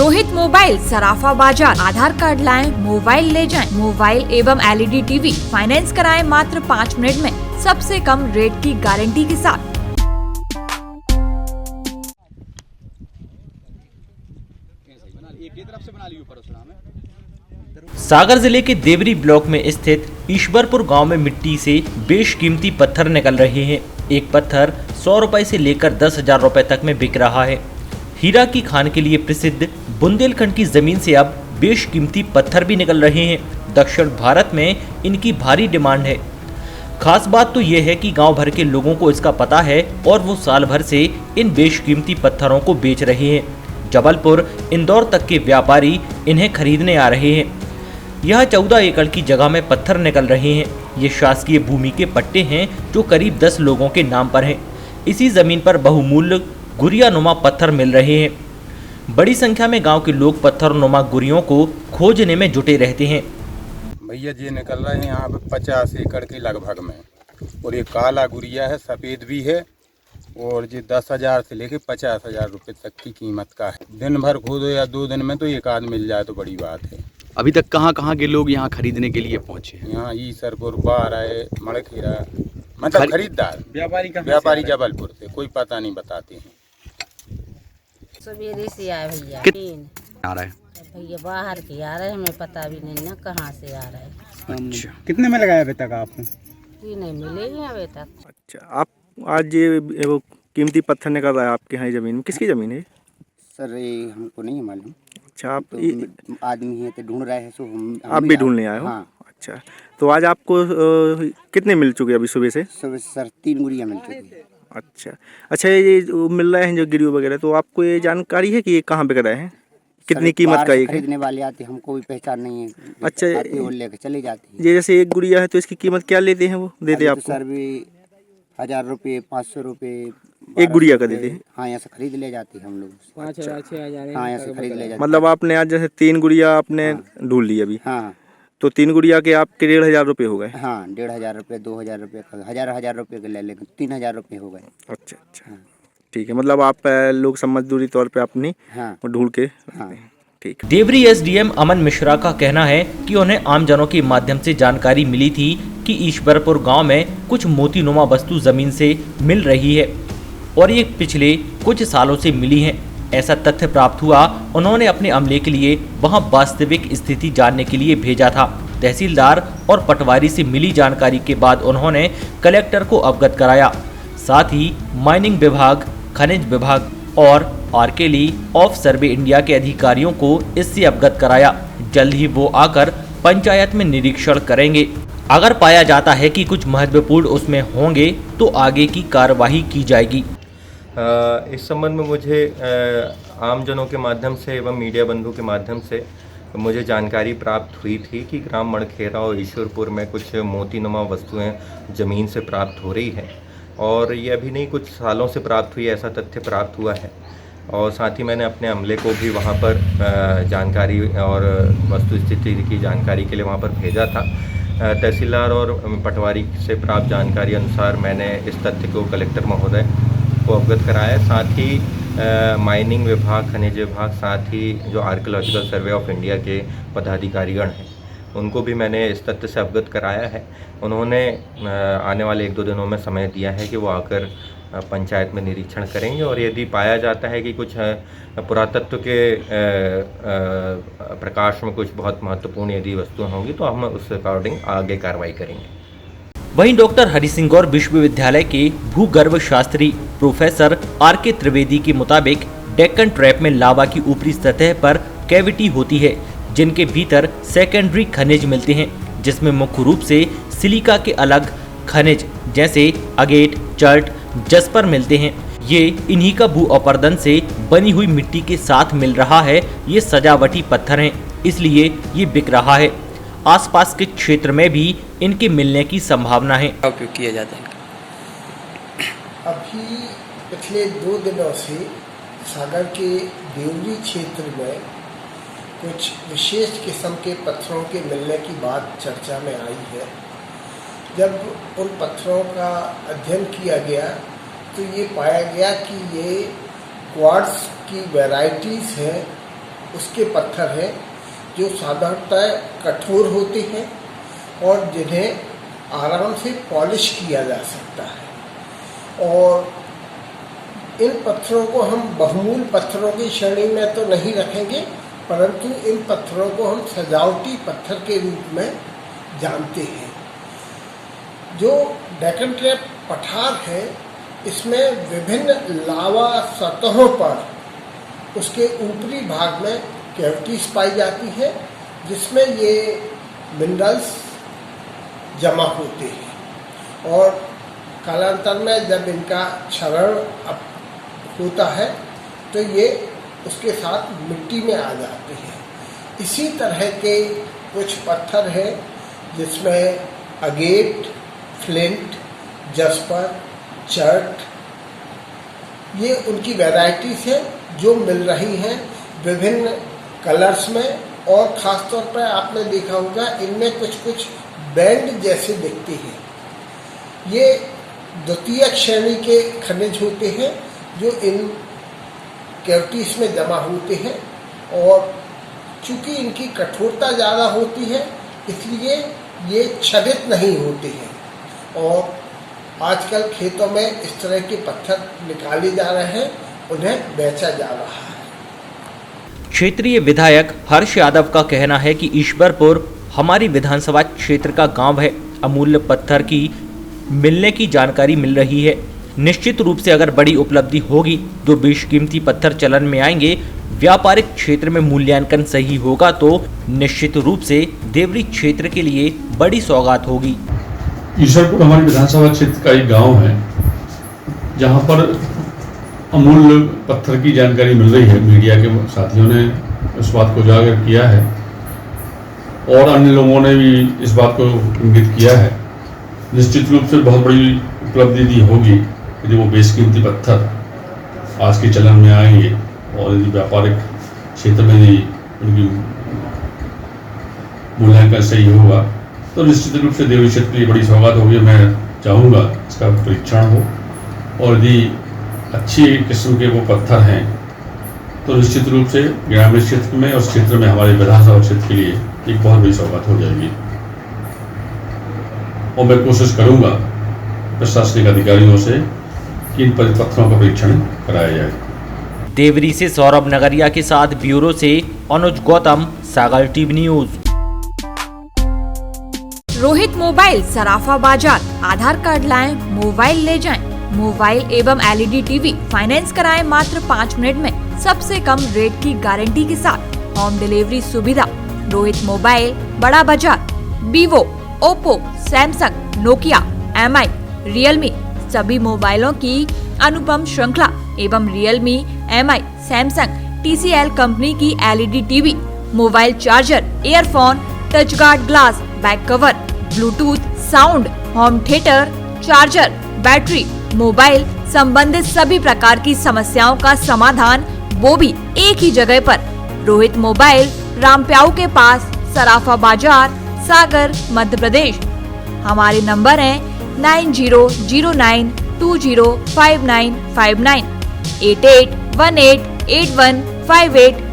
मोहित mobile सराफा बाजार। आधार card लाएं, mobile ले जाएं। मोबाइल एवं LED टीवी फाइनेंस कराएं मात्र 5 मिनट में, सबसे कम रेट की गारंटी के साथ। सागर जिले के देवरी ब्लॉक में स्थित ईश्वरपुर गांव में मिट्टी से बेशकीमती पत्थर निकल रहे हैं। एक पत्थर 100 रुपए से लेकर 10,000 रुपए तक में बिक रहा है। हीरा की खान के लिए प्रसिद्ध बुंदेलखंड की जमीन से अब बेशकीमती पत्थर भी निकल रहे हैं। दक्षिण भारत में इनकी भारी डिमांड है। खास बात तो यह है कि गांव भर के लोगों को इसका पता है और वो साल भर से इन बेशकीमती पत्थरों को बेच रहे हैं। जबलपुर, इंदौर तक के व्यापारी इन्हें खरीदने आ रहे हैं। यह 14 एकड़ की जगह में पत्थर निकल रहे हैं। ये शासकीय भूमि के पट्टे हैं जो करीब 10 लोगों के नाम पर हैं। इसी जमीन पर बहुमूल्य गुरियानुमा पत्थर मिल रहे हैं। बड़ी संख्या में गांव के लोग पत्थरनुमा गुरियों को खोजने में जुटे रहते हैं। भैया जी निकल रहे हैं यहाँ पे 50 एकड़ के लगभग में, और ये काला गुरिया है, सफ़ेद भी है, और ये 10,000 से लेके 50,000 रुपये तक की कीमत का है। दिन भर खोदो या 2 दिन में तो एक आध मिल जाए तो बड़ी बात है। अभी तक कहाँ के लोग यहाँ खरीदने के लिए पहुँचे हैं? यहाँ ईसरपुर, बाराए, मड़खेरा, मतलब खरीददार व्यापारी जबलपुर से, कोई पता नहीं बताते हैं। सवेरे से आए भैया, आ रहा है भैया बाहर के आ रहे हैं, हमें पता भी नहीं ना कहाँ से आ रहे हैं। अच्छा, कितने में लगाया अभी तक आपने? कि नहीं मिले ही अभी तक। अच्छा, आप आज ये वो कीमती पत्थर निकल रहा है आपके यहाँ ज़मीन में, किसकी ज़मीन है? सर ये हमको नहीं मालूम। अच्छा, आप तो आदमी है तो ढूंढ रहे हैं, सो आप भी ढूंढने आए हो? हाँ। अच्छा, तो आज आपको कितने मिल चुके अभी सुबह से? सुबह सर 3 गुड़िया मिल चुकी है। अच्छा, ये जो मिल रहे हैं जो गिरियो वगैरह, तो आपको ये जानकारी है कि ये कहाँ बिक रहे हैं, कितनी कीमत का? एक खरीदने वाले आते, हमको भी पहचान नहीं है। अच्छा, वो लेकर चले जाते हैं। ये जैसे एक गुड़िया है तो इसकी कीमत क्या लेते हैं वो? देते तो आपको? सर भी 1000 रुपये, 500 रुपये एक गुड़िया का देते हैं? हाँ, यहाँ से खरीद ले जाते हैं हम लोग। 5,000 हाँ, यहाँ से खरीद ले जाते। मतलब आपने आज जैसे 3 गुड़िया आपने ढूंढ ली अभी? हाँ, तो 3 गुड़िया के आपके 1,500 रुपये हो गए? हाँ, 1,500 रुपये, 2,000 रुपये, 1,000 रुपये के ले लेकिन 3,000 रुपये हो गए। अच्छा, ठीक है। मतलब आप लोग मजदूरी तौर पे अपनी ढूंढ के? हाँ, ठीक। देवरी SDM अमन मिश्रा का कहना है कि उन्हें आमजनों के माध्यम से जानकारी मिली थी कि ईश्वरपुर गांव में कुछ मोतीनुमा वस्तु जमीन से मिल रही है और ये पिछले कुछ सालों से मिली हैं। ऐसा तथ्य प्राप्त हुआ, उन्होंने अपने अमले के लिए वहां वास्तविक स्थिति जानने के लिए भेजा था। तहसीलदार और पटवारी से मिली जानकारी के बाद उन्होंने कलेक्टर को अवगत कराया। साथ ही माइनिंग विभाग, खनिज विभाग और आर्केली ऑफ सर्वे इंडिया के अधिकारियों को इससे अवगत कराया। जल्द ही वो आकर पंचायत में निरीक्षण करेंगे। अगर पाया जाता है कि कुछ महत्वपूर्ण उसमें होंगे तो आगे की कार्यवाही की जाएगी। इस संबंध में मुझे आमजनों के माध्यम से एवं मीडिया बंधु के माध्यम से मुझे जानकारी प्राप्त हुई थी कि ग्राम मड़खेरा और ईश्वरपुर में कुछ मोतीनुमा वस्तुएं ज़मीन से प्राप्त हो रही हैं, और ये अभी नहीं कुछ सालों से प्राप्त हुई, ऐसा तथ्य प्राप्त हुआ है। और साथ ही मैंने अपने अमले को भी वहाँ पर जानकारी और वस्तु स्थिति की जानकारी के लिए वहाँ पर भेजा था। तहसीलदार और पटवारी से प्राप्त जानकारी अनुसार मैंने इस तथ्य को कलेक्टर महोदय को अवगत कराया। साथ ही माइनिंग विभाग, खनिज विभाग, साथ ही जो आर्कियोलॉजिकल सर्वे ऑफ इंडिया के पदाधिकारीगण हैं उनको भी मैंने इस तथ्य से अवगत कराया है। उन्होंने आने वाले 1-2 दिनों में समय दिया है कि वो आकर पंचायत में निरीक्षण करेंगे, और यदि पाया जाता है कि कुछ पुरातत्व के प्रकाश में कुछ बहुत महत्वपूर्ण यदि वस्तुएं होंगी तो हम उस अकॉर्डिंग आगे कार्रवाई करेंगे। वहीं डॉक्टर हरिसिंह गौर विश्वविद्यालय के भूगर्भ शास्त्री प्रोफेसर RK त्रिवेदी के मुताबिक डेक्कन ट्रैप में लावा की ऊपरी सतह पर कैविटी होती है जिनके भीतर सेकेंडरी खनिज मिलते हैं, जिसमें मुख्य रूप से सिलिका के अलग खनिज जैसे अगेट, चर्ट, जस्पर मिलते हैं। ये इन्हीं का भू अपरदन से बनी हुई मिट्टी के साथ मिल रहा है। ये सजावटी पत्थर हैं, इसलिए ये बिक रहा है। आसपास के क्षेत्र में भी इनके मिलने की संभावना है। उपयोग किया जाता है। अभी पिछले 2 दिनों से सागर के देवरी क्षेत्र में कुछ विशेष किस्म के पत्थरों के मिलने की बात चर्चा में आई है। जब उन पत्थरों का अध्ययन किया गया तो ये पाया गया कि ये क्वार्ट्ज की वैराइटीज़ हैं उसके पत्थर हैं जो साधारणतः कठोर होते हैं और जिन्हें आराम से पॉलिश किया जा सकता है। और इन पत्थरों को हम बहुमूल्य पत्थरों की श्रेणी में तो नहीं रखेंगे, परंतु इन पत्थरों को हम सजावटी पत्थर के रूप में जानते हैं। जो डेक्कन ट्रैप पठार है, इसमें विभिन्न लावा सतहों पर उसके ऊपरी भाग में कैविटीज पाई जाती है, जिसमें ये मिनरल्स जमा होते हैं और कालांतर में जब इनका क्षरण होता है तो ये उसके साथ मिट्टी में आ जाते हैं। इसी तरह के कुछ पत्थर हैं जिसमें अगेट, फ्लिंट, जस्पर, चर्ट, ये उनकी वैरायटीज हैं जो मिल रही हैं विभिन्न कलर्स में। और ख़ास तौर पर आपने देखा होगा इनमें कुछ कुछ बैंड जैसे दिखते हैं। ये द्वितीय श्रेणी के खनिज होते हैं जो इन कैविटीज में जमा होते हैं और चूँकि इनकी कठोरता ज़्यादा होती है इसलिए ये क्षरित नहीं होते हैं। और आजकल खेतों में इस तरह के पत्थर निकाले जा रहे हैं, उन्हें बेचा जा रहा है। क्षेत्रीय विधायक हर्ष यादव का कहना है कि ईश्वरपुर हमारी विधानसभा क्षेत्र का गांव है। अमूल्य पत्थर की मिलने की जानकारी मिल रही है। निश्चित रूप से अगर बड़ी उपलब्धि होगी तो बेशकीमती पत्थर चलन में आएंगे, व्यापारिक क्षेत्र में मूल्यांकन सही होगा तो निश्चित रूप से देवरी क्षेत्र के लिए बड़ी सौगात होगी। ईश्वरपुर हमारी विधानसभा क्षेत्र का एक गांव है जहां पर अमूल्य पत्थर की जानकारी मिल रही है। मीडिया के साथियों ने इस बात को उजागर किया है और अन्य लोगों ने भी इस बात को इंगित किया है। निश्चित रूप से बहुत बड़ी उपलब्धि होगी यदि वो बेशकीमती पत्थर आज के चलन में आएंगे और यदि व्यापारिक क्षेत्र में यदि उनकी मूल्यांकन सही होगा तो निश्चित रूप से देवरी क्षेत्र के लिए बड़ी सौगात होगी। मैं चाहूँगा इसका परीक्षण हो और यदि अच्छी किस्म के वो पत्थर हैं तो निश्चित रूप से ग्रामीण क्षेत्र में और क्षेत्र में हमारे विधानसभा क्षेत्र के लिए एक बहुत बड़ी सौगात हो जाएगी। और मैं कोशिश करूँगा प्रशासनिक अधिकारियों से कि इन पत्थरों का परीक्षण कराया जाए। देवरी से सौरभ नगरिया के साथ ब्यूरो से अनुज गौतम, सागर टीवी न्यूज। रोहित मोबाइल, सराफा बाजार। आधार कार्ड लाएं, मोबाइल ले जाएं। मोबाइल एवं एलईडी टीवी फाइनेंस कराएं मात्र 5 मिनट में सबसे कम रेट की गारंटी के साथ। होम डिलीवरी सुविधा। Rohit mobile, Bara Bazar. Vivo, Oppo, Samsung, Nokia, Mi, Realme सभी मोबाइलों की अनुपम श्रृंखला एवं Realme, Mi, Samsung, TCL company की LED TV, mobile charger, earphone, touch guard glass, back cover, Bluetooth, sound, home theatre, charger, battery, mobile संबंधित सभी प्रकार की समस्याओं का समाधान, वो भी एक ही जगह पर। रोहित मोबाइल, रामप्याऊ के पास, सराफा बाजार, सागर, मध्य प्रदेश। हमारे नंबर हैं 9009205959, 88188158